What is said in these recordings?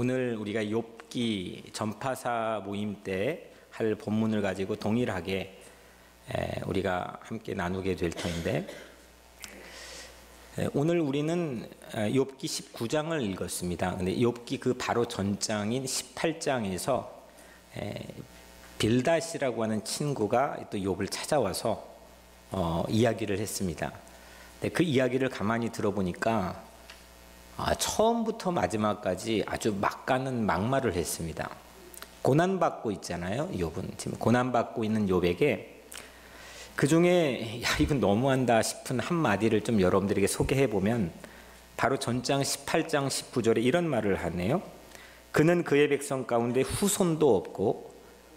오늘 우리가 욥기 전파사 모임 때 할 본문을 가지고 동일하게 우리가 함께 나누게 될 터인데, 오늘 우리는 욥기 19장을 읽었습니다. 근데 욥기 그 바로 전장인 18장에서 빌닷이라고 하는 친구가 또 욥을 찾아와서 이야기를 했습니다. 근데 그 이야기를 가만히 들어보니까 처음부터 마지막까지 아주 막가는 막말을 했습니다. 고난받고 있잖아요. 욥은 지금 고난받고 있는 욥에게 그 중에 이건 너무한다 싶은 한마디를 좀 여러분들에게 소개해 보면, 바로 전장 18장 19절에 이런 말을 하네요. 그는 그의 백성 가운데 후손도 없고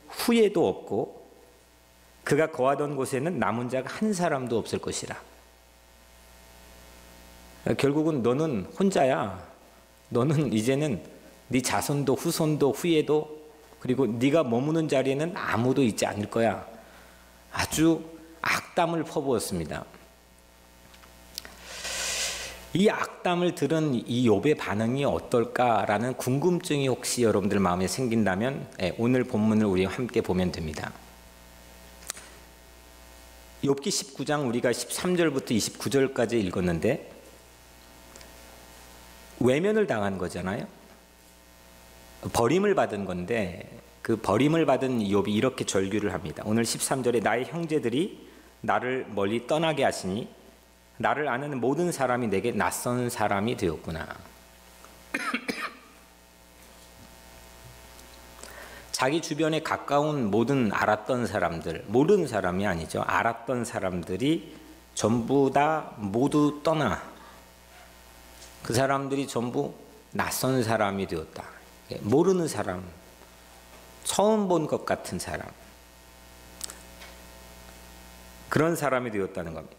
후예도 없고 그가 거하던 곳에는 남은 자가 한 사람도 없을 것이라. 결국은 너는 혼자야. 너는 이제는 네 자손도 후손도 후예도, 그리고 네가 머무는 자리에는 아무도 있지 않을 거야. 아주 악담을 퍼부었습니다. 이 악담을 들은 이 욥의 반응이 어떨까라는 궁금증이 혹시 여러분들 마음에 생긴다면 오늘 본문을 우리 함께 보면 됩니다. 욥기 19장 우리가 13절부터 29절까지 읽었는데 외면을 당한 거잖아요. 버림을 받은 건데, 그 버림을 받은 욥이 이렇게 절규를 합니다. 오늘 13절에 나의 형제들이 나를 멀리 떠나게 하시니 나를 아는 모든 사람이 내게 낯선 사람이 되었구나. 자기 주변에 가까운 모든 알았던 사람들, 모르는 사람이 아니죠. 알았던 사람들이 전부 다 모두 떠나 그 사람들이 전부 낯선 사람이 되었다. 모르는 사람, 처음 본 것 같은 사람, 그런 사람이 되었다는 겁니다.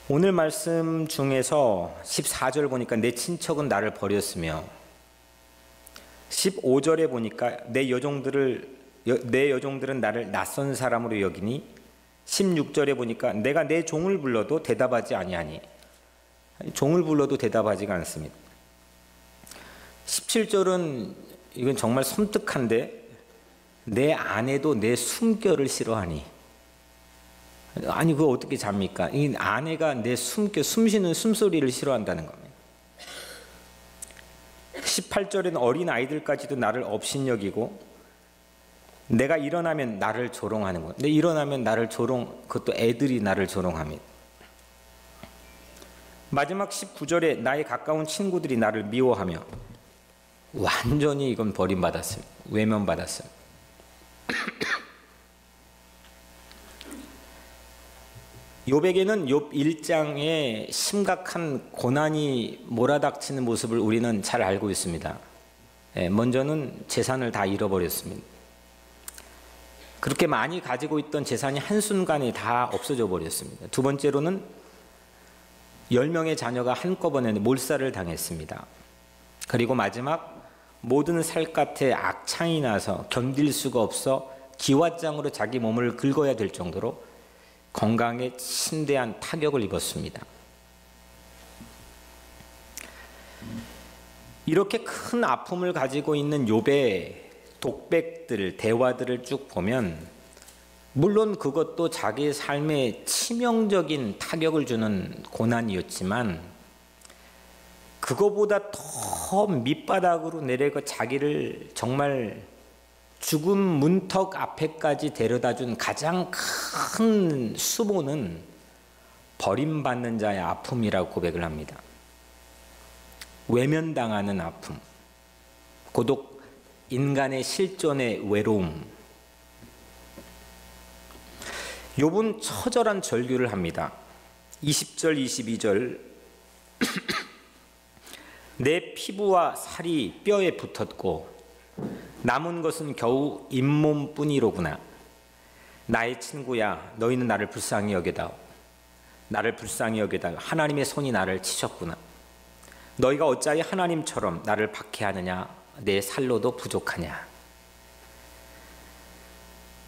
오늘 말씀 중에서 14절 보니까 내 친척은 나를 버렸으며, 15절에 보니까 내 여종들은 나를 낯선 사람으로 여기니, 16절에 보니까 내가 내 종을 불러도 대답하지 아니하니, 종을 불러도 대답하지가 않습니다. 17절은 이건 정말 섬뜩한데, 내 아내도 내 숨결을 싫어하니. 아니 그거 어떻게 잡니까? 이 아내가 내 숨결, 숨쉬는 숨소리를 싫어한다는 겁니다. 18절에는 어린 아이들까지도 나를 업신여기고 내가 일어나면 나를 조롱하는 거예요. 근데 일어나면 나를 그것도 애들이 나를 조롱합니다. 마지막 19절에 나의 가까운 친구들이 나를 미워하며, 완전히 이건 버림받았습니다. 외면받았어요. 욥에게는 욥 1장에 심각한 고난이 몰아닥치는 모습을 우리는 잘 알고 있습니다. 먼저는 재산을 다 잃어버렸습니다. 그렇게 많이 가지고 있던 재산이 한순간에 다 없어져 버렸습니다. 두 번째로는 10명의 자녀가 한꺼번에 몰살을 당했습니다. 그리고 마지막, 모든 살갗에 악창이 나서 견딜 수가 없어 기왓장으로 자기 몸을 긁어야 될 정도로 건강에 심대한 타격을 입었습니다. 이렇게 큰 아픔을 가지고 있는 욥의 독백들, 대화들을 쭉 보면, 물론 그것도 자기의 삶에 치명적인 타격을 주는 고난이었지만, 그거보다 더 밑바닥으로 내려가 자기를 정말 죽음 문턱 앞에까지 데려다준 가장 큰 수모는 버림받는 자의 아픔이라고 고백을 합니다. 외면당하는 아픔, 고독, 인간의 실존의 외로움. 욥은 처절한 절규를 합니다. 20절, 22절 내 피부와 살이 뼈에 붙었고 남은 것은 겨우 잇몸뿐이로구나. 나의 친구야, 너희는 나를 불쌍히 여겨다오. 나를 불쌍히 여겨다오. 하나님의 손이 나를 치셨구나. 너희가 어찌하여 하나님처럼 나를 박해하느냐. 내 살로도 부족하냐.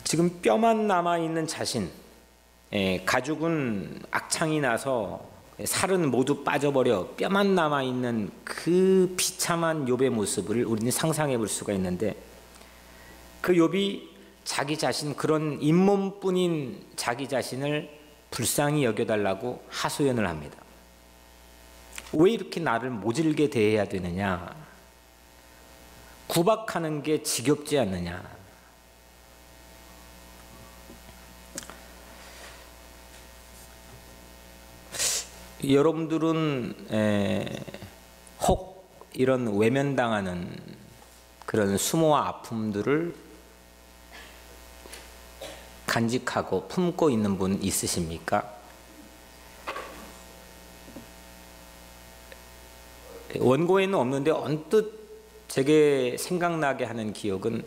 지금 뼈만 남아있는 자신, 가죽은 악창이 나서 살은 모두 빠져버려 뼈만 남아있는 그 비참한 욥의 모습을 우리는 상상해 볼 수가 있는데, 그 욥이 자기 자신, 그런 잇몸뿐인 자기 자신을 불쌍히 여겨달라고 하소연을 합니다. 왜 이렇게 나를 모질게 대해야 되느냐? 구박하는 게 지겹지 않느냐? 여러분들은 혹 이런 외면당하는 그런 수모와 아픔들을 간직하고 품고 있는 분 있으십니까? 원고에는 없는데 언뜻 제게 생각나게 하는 기억은,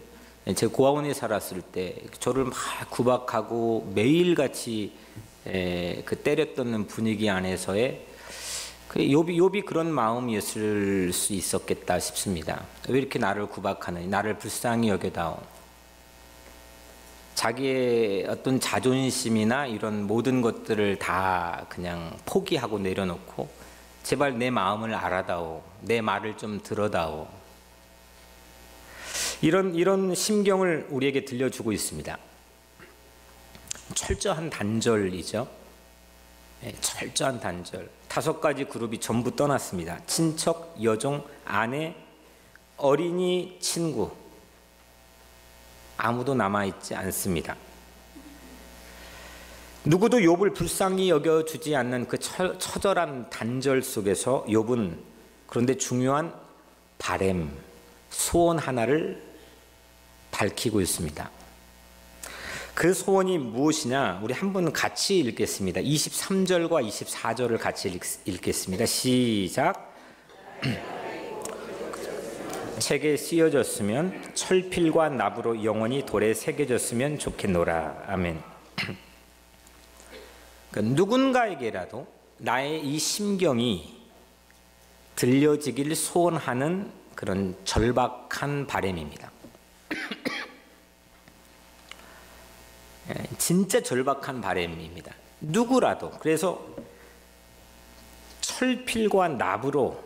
제가 고아원에 살았을 때 저를 막 구박하고 매일같이 그 때렸던 분위기 안에서의 욥이 그런 마음이었을 수 있었겠다 싶습니다. 왜 이렇게 나를 구박하느니, 나를 불쌍히 여겨다오. 자기의 어떤 자존심이나 이런 모든 것들을 다 그냥 포기하고 내려놓고 제발 내 마음을 알아다오, 내 말을 좀 들어다오. 이런 심경을 우리에게 들려주고 있습니다. 철저한 단절이죠. 철저한 단절. 5가지 그룹이 전부 떠났습니다. 친척, 여종, 아내, 어린이, 친구. 아무도 남아있지 않습니다. 누구도 욥을 불쌍히 여겨주지 않는 그 처절한 단절 속에서 욥은 그런데 중요한 바램, 소원 하나를 밝히고 있습니다. 그 소원이 무엇이냐? 우리 한번 같이 읽겠습니다. 23절과 24절을 같이 읽겠습니다. 시작. 책에 쓰여졌으면 철필과 납으로 영원히 돌에 새겨졌으면 좋겠노라. 아멘. 그러니까 누군가에게라도 나의 이 심경이 들려지길 소원하는 그런 절박한 바람입니다. 진짜 절박한 바람입니다. 누구라도. 그래서 철필과 납으로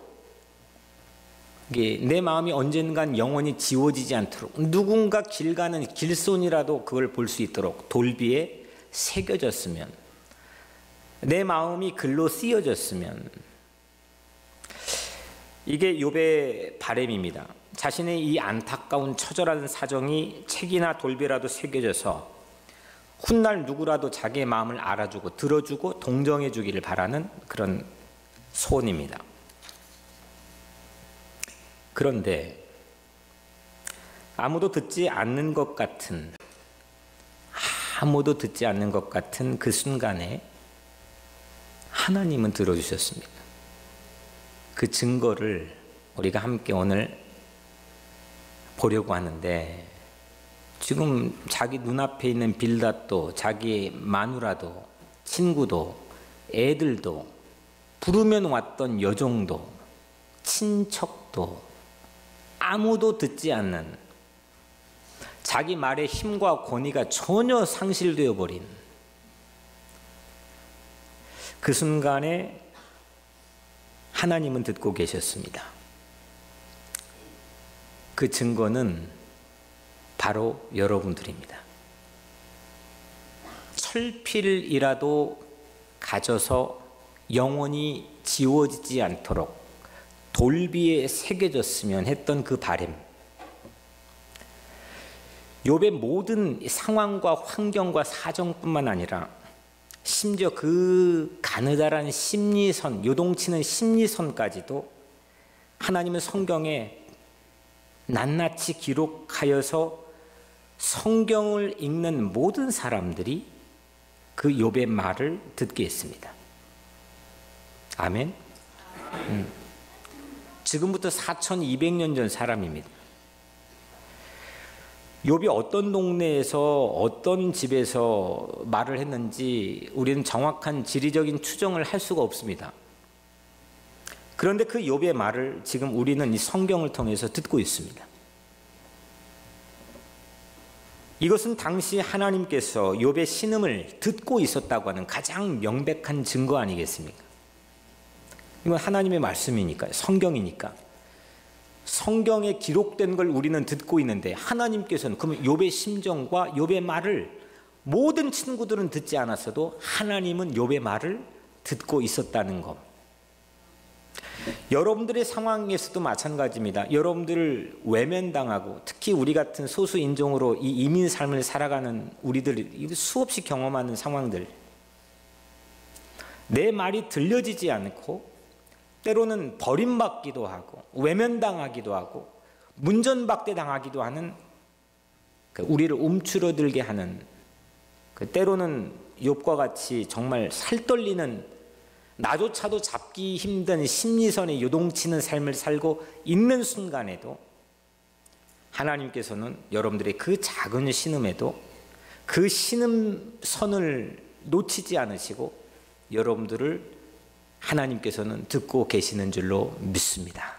내 마음이 언젠간 영원히 지워지지 않도록, 누군가 길 가는 길손이라도 그걸 볼 수 있도록 돌비에 새겨졌으면, 내 마음이 글로 쓰여졌으면, 이게 욥의 바람입니다. 자신의 이 안타까운 처절한 사정이 책이나 돌비라도 새겨져서 훗날 누구라도 자기의 마음을 알아주고 들어주고 동정해 주기를 바라는 그런 소원입니다. 그런데 아무도 듣지 않는 것 같은 그 순간에 하나님은 들어주셨습니다. 그 증거를 우리가 함께 오늘 보려고 하는데, 지금 자기 눈앞에 있는 빌닷도, 자기 마누라도, 친구도, 애들도, 부르면 왔던 여종도, 친척도 아무도 듣지 않는, 자기 말의 힘과 권위가 전혀 상실되어 버린 그 순간에 하나님은 듣고 계셨습니다. 그 증거는 바로 여러분들입니다. 철필이라도 가져서 영원히 지워지지 않도록 돌비에 새겨졌으면 했던 그 바람. 욥의 모든 상황과 환경과 사정뿐만 아니라 심지어 그 가느다란 심리선, 요동치는 심리선까지도 하나님은 성경에 낱낱이 기록하여서 성경을 읽는 모든 사람들이 그 욥의 말을 듣게 했습니다. 아멘. 지금부터 4200년 전 사람입니다. 욥이 어떤 동네에서 어떤 집에서 말을 했는지 우리는 정확한 지리적인 추정을 할 수가 없습니다. 그런데 그 욥의 말을 지금 우리는 이 성경을 통해서 듣고 있습니다. 이것은 당시 하나님께서 욥의 신음을 듣고 있었다고 하는 가장 명백한 증거 아니겠습니까? 이건 하나님의 말씀이니까, 성경이니까. 성경에 기록된 걸 우리는 듣고 있는데 하나님께서는 그러면 욥의 심정과 욥의 말을 모든 친구들은 듣지 않았어도 하나님은 욥의 말을 듣고 있었다는 것. 여러분들의 상황에서도 마찬가지입니다. 여러분들을 외면당하고 특히 우리 같은 소수 인종으로 이 이민 삶을 살아가는 우리들이 수없이 경험하는 상황들, 내 말이 들려지지 않고 때로는 버림받기도 하고 외면당하기도 하고 문전박대당하기도 하는, 우리를 움츠러들게 하는, 때로는 욥과 같이 정말 살떨리는, 나조차도 잡기 힘든 심리선에 요동치는 삶을 살고 있는 순간에도 하나님께서는 여러분들의 그 작은 신음에도 그 신음선을 놓치지 않으시고 여러분들을 하나님께서는 듣고 계시는 줄로 믿습니다.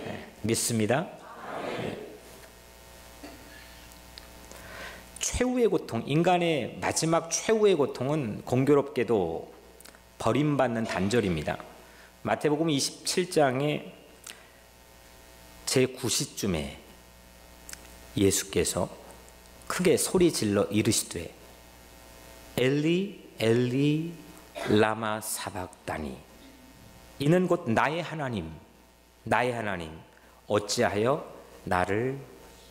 네, 믿습니다. 네. 최후의 고통, 인간의 마지막 최후의 고통은 공교롭게도 버림받는 단절입니다. 마태복음 27장에 제9시쯤에 예수께서 크게 소리질러 이르시되 엘리 엘리 라마 사박다니, 이는 곧 나의 하나님 나의 하나님 어찌하여 나를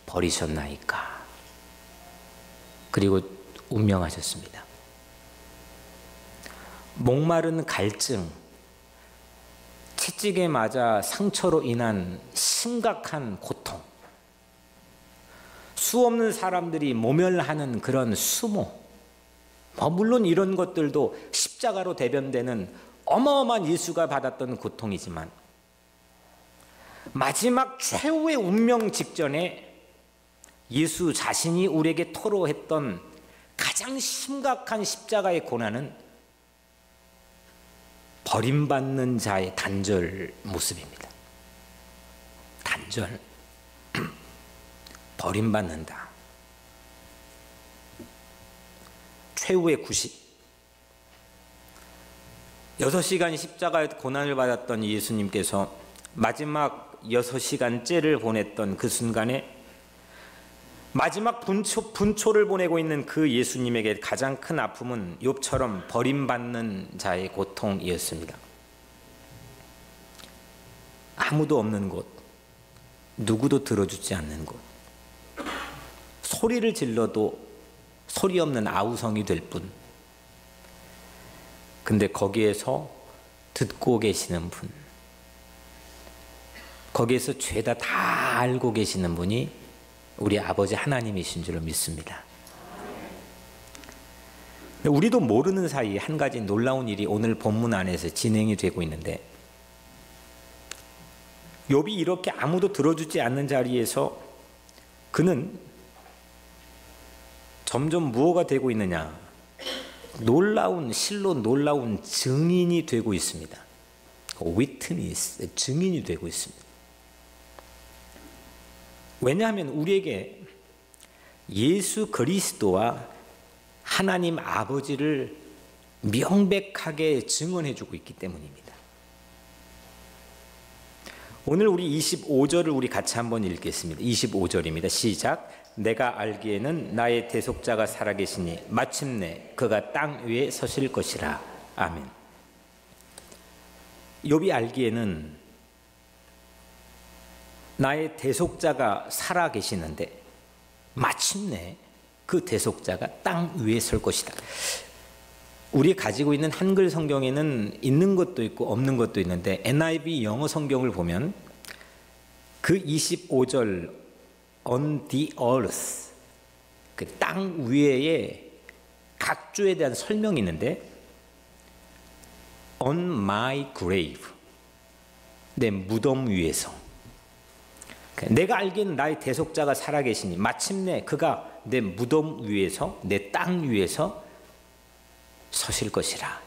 버리셨나이까. 그리고 운명하셨습니다. 목마른 갈증, 채찍에 맞아 상처로 인한 심각한 고통, 수없는 사람들이 모멸하는 그런 수모, 물론 이런 것들도 십자가로 대변되는 어마어마한 예수가 받았던 고통이지만 마지막 최후의 운명 직전에 예수 자신이 우리에게 토로했던 가장 심각한 십자가의 고난은 버림받는 자의 단절 모습입니다. 단절, 버림받는다. 최후의 구식. 6시간 십자가의 고난을 받았던 예수님께서 마지막 6시간째를 보냈던 그 순간에 마지막 분초를 보내고 있는 그 예수님에게 가장 큰 아픔은 욥처럼 버림받는 자의 고통이었습니다. 아무도 없는 곳, 누구도 들어주지 않는 곳, 소리를 질러도 소리 없는 아우성이 될 뿐. 근데 거기에서 듣고 계시는 분, 거기에서 죄다 다 알고 계시는 분이 우리 아버지 하나님이신 줄로 믿습니다. 우리도 모르는 사이에 한 가지 놀라운 일이 오늘 본문 안에서 진행이 되고 있는데, 욥이 이렇게 아무도 들어주지 않는 자리에서 그는 점점 무엇가 되고 있느냐, 실로 놀라운 증인이 되고 있습니다. 위트니스, 증인이 되고 있습니다. 왜냐하면 우리에게 예수 그리스도와 하나님 아버지를 명백하게 증언해 주고 있기 때문입니다. 오늘 우리 25절을 우리 같이 한번 읽겠습니다. 25절입니다. 시작. 내가 알기에는 나의 대속자가 살아계시니 마침내 그가 땅 위에 서실 것이라. 아멘. 욥이 알기에는 나의 대속자가 살아계시는데 마침내 그 대속자가 땅 위에 설 것이다. 우리 가지고 있는 한글 성경에는 있는 것도 있고 없는 것도 있는데 NIV 영어 성경을 보면 그 25절 on the earth, 그 땅 위에 각주에 대한 설명이 있는데 on my grave, 내 무덤 위에서, 내가 알기에는 나의 대속자가 살아계시니 마침내 그가 내 무덤 위에서, 내 땅 위에서 서실 것이라.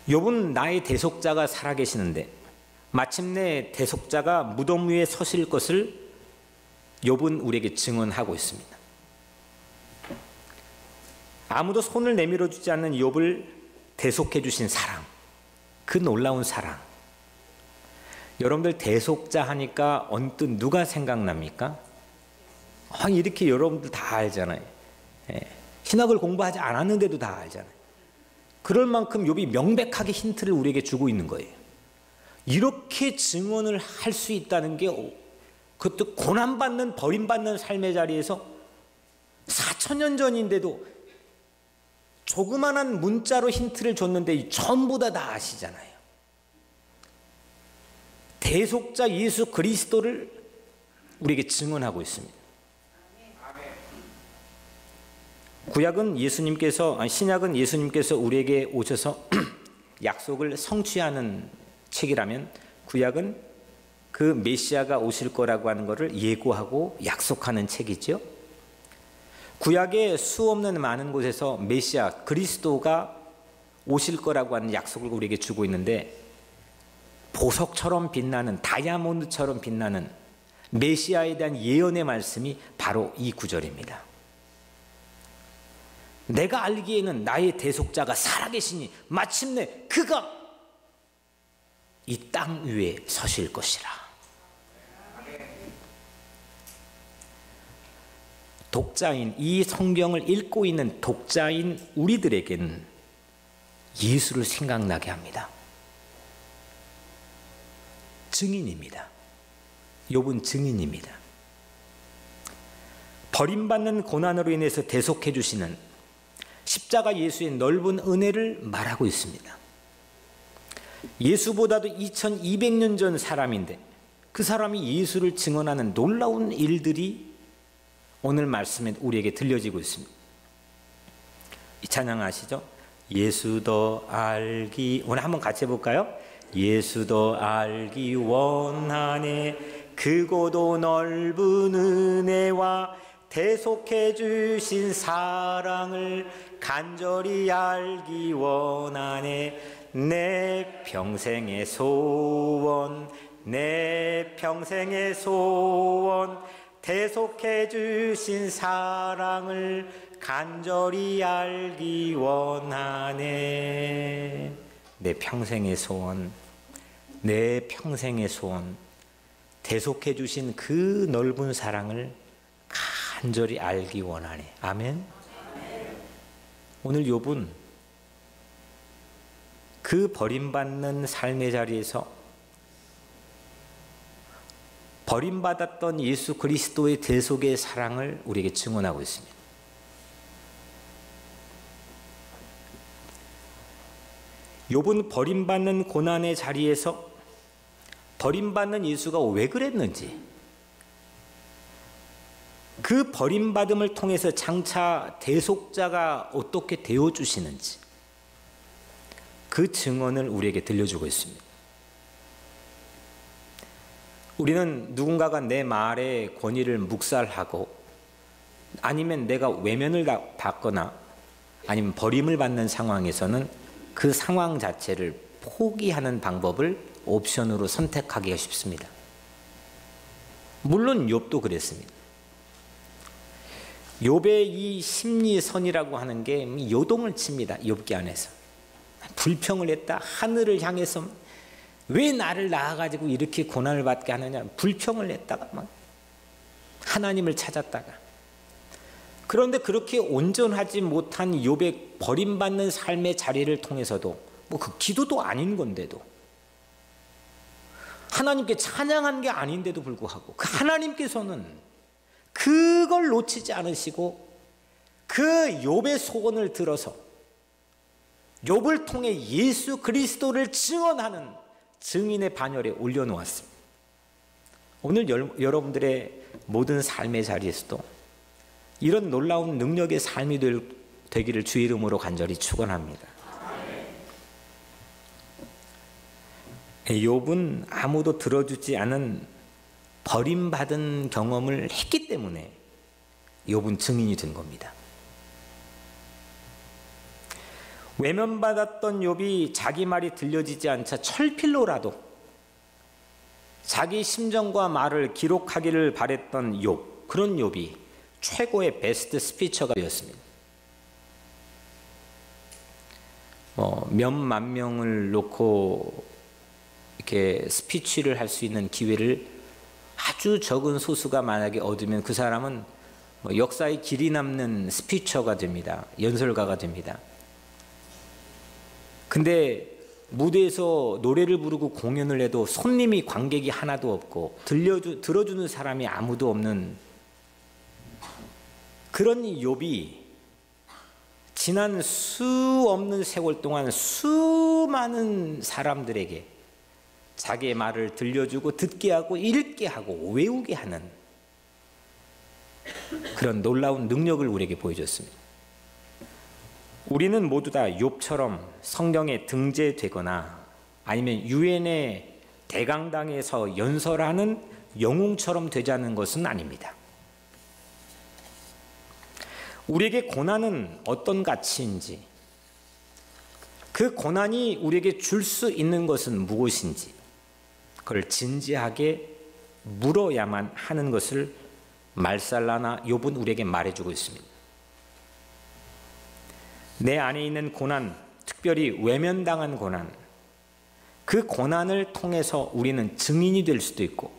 욥은 나의 대속자가 살아계시는데 마침내 대속자가 무덤 위에 서실 것을 욥은 우리에게 증언하고 있습니다. 아무도 손을 내밀어 주지 않는 욥을 대속해 주신 사랑, 그 놀라운 사랑. 여러분들 대속자 하니까 언뜻 누가 생각납니까? 이렇게 여러분들 다 알잖아요. 신학을 공부하지 않았는데도 다 알잖아요. 그럴 만큼 욥이 명백하게 힌트를 우리에게 주고 있는 거예요. 이렇게 증언을 할 수 있다는 게, 그것도 고난받는, 버림받는 삶의 자리에서 4,000년 전인데도 조그만한 문자로 힌트를 줬는데 전부 다 아시잖아요. 대속자 예수 그리스도를 우리에게 증언하고 있습니다. 신약은 예수님께서 우리에게 오셔서 약속을 성취하는 책이라면, 구약은 그 메시아가 오실 거라고 하는 것을 예고하고 약속하는 책이죠. 구약의 수없는 많은 곳에서 메시아 그리스도가 오실 거라고 하는 약속을 우리에게 주고 있는데, 보석처럼 빛나는, 다이아몬드처럼 빛나는 메시아에 대한 예언의 말씀이 바로 이 구절입니다. 내가 알기에는 나의 대속자가 살아계시니 마침내 그가 이 땅 위에 서실 것이라. 독자인, 이 성경을 읽고 있는 독자인 우리들에게는 예수를 생각나게 합니다. 증인입니다. 욥은 증인입니다. 버림받는 고난으로 인해서 대속해 주시는 십자가 예수의 넓은 은혜를 말하고 있습니다. 예수보다도 2200년 전 사람인데 그 사람이 예수를 증언하는 놀라운 일들이 오늘 말씀에 우리에게 들려지고 있습니다. 이 찬양 아시죠? 예수 더 알기, 오늘 한번 같이 해볼까요? 예수 더 알기 원하네, 크고도 넓은 은혜와 대속해 주신 사랑을 간절히 알기 원하네. 내 평생의 소원, 내 평생의 소원, 대속해 주신 사랑을 간절히 알기 원하네. 내 평생의 소원, 내 평생의 소원, 대속해 주신 그 넓은 사랑을 간절히 알기 원하네. 아멘. 오늘 욥은 그 버림받는 삶의 자리에서 버림받았던 예수 그리스도의 대속의 사랑을 우리에게 증언하고 있습니다. 욥은 버림받는 고난의 자리에서 버림받는 예수가 왜 그랬는지, 그 버림받음을 통해서 장차 대속자가 어떻게 되어주시는지 그 증언을 우리에게 들려주고 있습니다. 우리는 누군가가 내 말의 권위를 묵살하고, 아니면 내가 외면을 받거나 아니면 버림을 받는 상황에서는 그 상황 자체를 포기하는 방법을 옵션으로 선택하기가 쉽습니다. 물론 욥도 그랬습니다. 욥의 이 심리선이라고 하는 게 요동을 칩니다. 욥기 안에서 불평을 했다. 하늘을 향해서 왜 나를 낳아가지고 이렇게 고난을 받게 하느냐, 불평을 했다가 막 하나님을 찾았다가. 그런데 그렇게 온전하지 못한 욥의 버림받는 삶의 자리를 통해서도, 뭐 그 기도도 아닌 건데도, 하나님께 찬양한 게 아닌데도 불구하고 그 하나님께서는 그걸 놓치지 않으시고 그 욥의 소원을 들어서 욥을 통해 예수 그리스도를 증언하는 증인의 반열에 올려놓았습니다. 오늘 여러분들의 모든 삶의 자리에서도 이런 놀라운 능력의 삶이 되기를 주의 이름으로 간절히 축원합니다. 욥은 아무도 들어주지 않은 버림받은 경험을 했기 때문에 욥은 증인이 된 겁니다. 외면받았던 욥이 자기 말이 들려지지 않자 철필로라도 자기 심정과 말을 기록하기를 바랬던 욥, 그런 욥이 최고의 베스트 스피처가 되었습니다. 몇만 명을 놓고 이렇게 스피치를 할 수 있는 기회를 아주 적은 소수가 만약에 얻으면 그 사람은 역사에 길이 남는 스피처가 됩니다. 연설가가 됩니다. 근데 무대에서 노래를 부르고 공연을 해도 손님이 관객이 하나도 없고 들어주는 사람이 아무도 없는 그런 욥이 지난 수 없는 세월 동안 수많은 사람들에게 자기의 말을 들려주고 듣게 하고 읽게 하고 외우게 하는 그런 놀라운 능력을 우리에게 보여줬습니다. 우리는 모두 다 욥처럼 성경에 등재되거나 아니면 유엔의 대강당에서 연설하는 영웅처럼 되자는 것은 아닙니다. 우리에게 고난은 어떤 가치인지, 그 고난이 우리에게 줄 수 있는 것은 무엇인지 그걸 진지하게 물어야만 하는 것을 말살라나 욥은 우리에게 말해주고 있습니다. 내 안에 있는 고난, 특별히 외면당한 고난, 그 고난을 통해서 우리는 증인이 될 수도 있고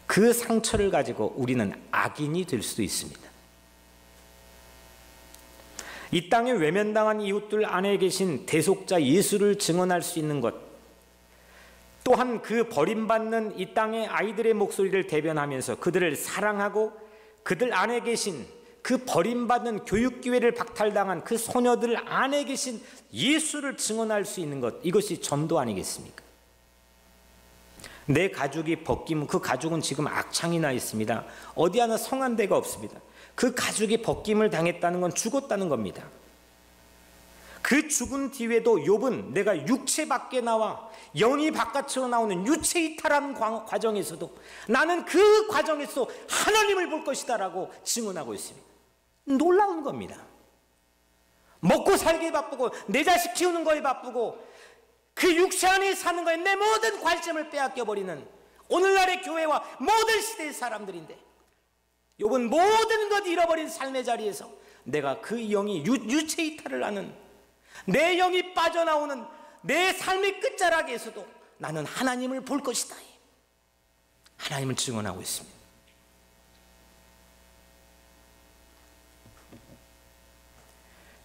그 상처를 가지고 우리는 악인이 될 수도 있습니다. 이 땅에 외면당한 이웃들 안에 계신 대속자 예수를 증언할 수 있는 것, 또한 그 버림받는 이 땅의 아이들의 목소리를 대변하면서 그들을 사랑하고 그들 안에 계신 그 버림받는 교육기회를 박탈당한 그 소녀들 안에 계신 예수를 증언할 수 있는 것, 이것이 전도 아니겠습니까? 내 가족이 벗기면 그 가족은 지금 악창이 나 있습니다. 어디 하나 성한 데가 없습니다. 그 가족이 벗김을 당했다는 건 죽었다는 겁니다. 그 죽은 뒤에도 욥은 내가 육체 밖에 나와 영이 바깥으로 나오는 유체 이탈하는 과정에서도 나는 그 과정에서 하나님을 볼 것이다 라고 증언하고 있습니다. 놀라운 겁니다. 먹고 살기에 바쁘고 내 자식 키우는 거에 바쁘고 그 육체 안에 사는 거에 내 모든 관심을 빼앗겨버리는 오늘날의 교회와 모든 시대의 사람들인데, 욥은 모든 것 잃어버린 삶의 자리에서 내가 그 영이 유체 이탈을 하는, 내 영이 빠져나오는 내 삶의 끝자락에서도 나는 하나님을 볼 것이다, 하나님을 증언하고 있습니다.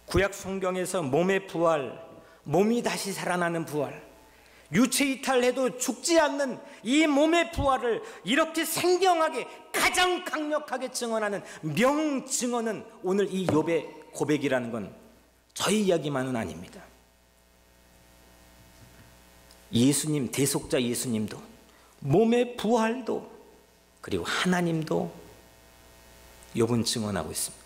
구약 성경에서 몸의 부활, 몸이 다시 살아나는 부활, 유체 이탈해도 죽지 않는 이 몸의 부활을 이렇게 생경하게 가장 강력하게 증언하는 명증언은 오늘 이 욥의 고백이라는 건 저희 이야기만은 아닙니다. 예수님, 대속자 예수님도 몸의 부활도 그리고 하나님도 욥은 증언하고 있습니다.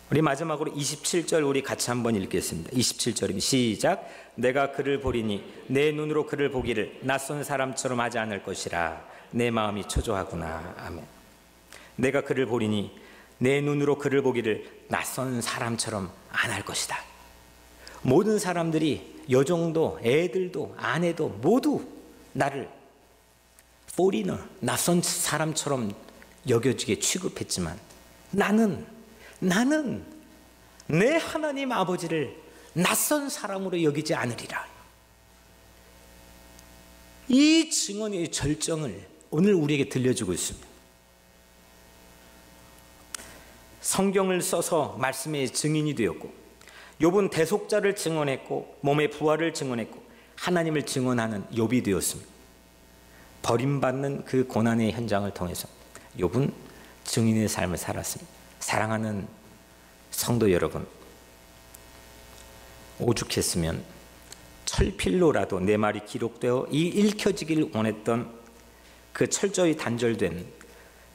우리 마지막으로 27절 우리 같이 한번 읽겠습니다. 27절입니다. 시작. 내가 그를 보리니 내 눈으로 그를 보기를 낯선 사람처럼 하지 않을 것이라 내 마음이 초조하구나. 아멘. 내가 그를 보리니 내 눈으로 그를 보기를 낯선 사람처럼 안 할 것이다. 모든 사람들이 여종도 애들도 아내도 모두 나를 foreigner, 낯선 사람처럼 여겨지게 취급했지만 나는 내 하나님 아버지를 낯선 사람으로 여기지 않으리라. 이 증언의 절정을 오늘 우리에게 들려주고 있습니다. 성경을 써서 말씀의 증인이 되었고, 욥은 대속자를 증언했고 몸의 부활을 증언했고 하나님을 증언하는 욥이 되었습니다. 버림받는 그 고난의 현장을 통해서 욥은 증인의 삶을 살았습니다. 사랑하는 성도 여러분, 오죽했으면 철필로라도 내 말이 기록되어 읽혀지길 원했던 그 철저히 단절된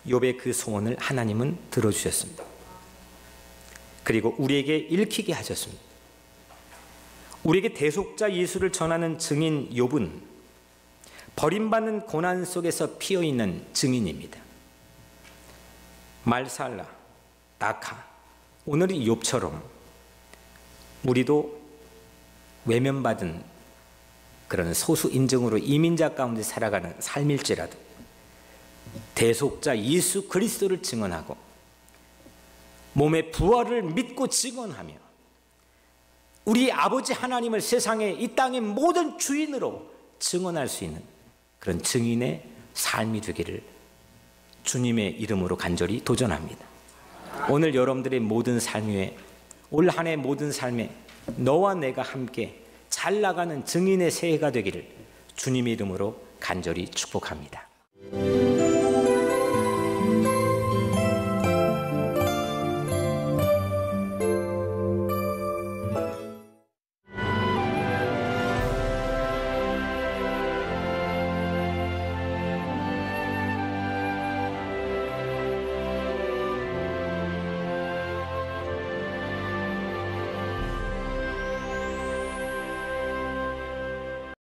욥의 그 소원을 하나님은 들어주셨습니다. 그리고 우리에게 읽히게 하셨습니다. 우리에게 대속자 예수를 전하는 증인 욥은 버림받는 고난 속에서 피어있는 증인입니다. 말살라, 낙하, 오늘의 욥처럼 우리도 외면받은 그런 소수 인종으로 이민자 가운데 살아가는 삶일지라도 대속자 예수 그리스도를 증언하고 몸의 부활을 믿고 증언하며 우리 아버지 하나님을 세상에 이 땅의 모든 주인으로 증언할 수 있는 그런 증인의 삶이 되기를 주님의 이름으로 간절히 도전합니다. 오늘 여러분들의 모든 삶 위에, 올 한 해 모든 삶에 너와 내가 함께 잘 나가는 증인의 새해가 되기를 주님의 이름으로 간절히 축복합니다.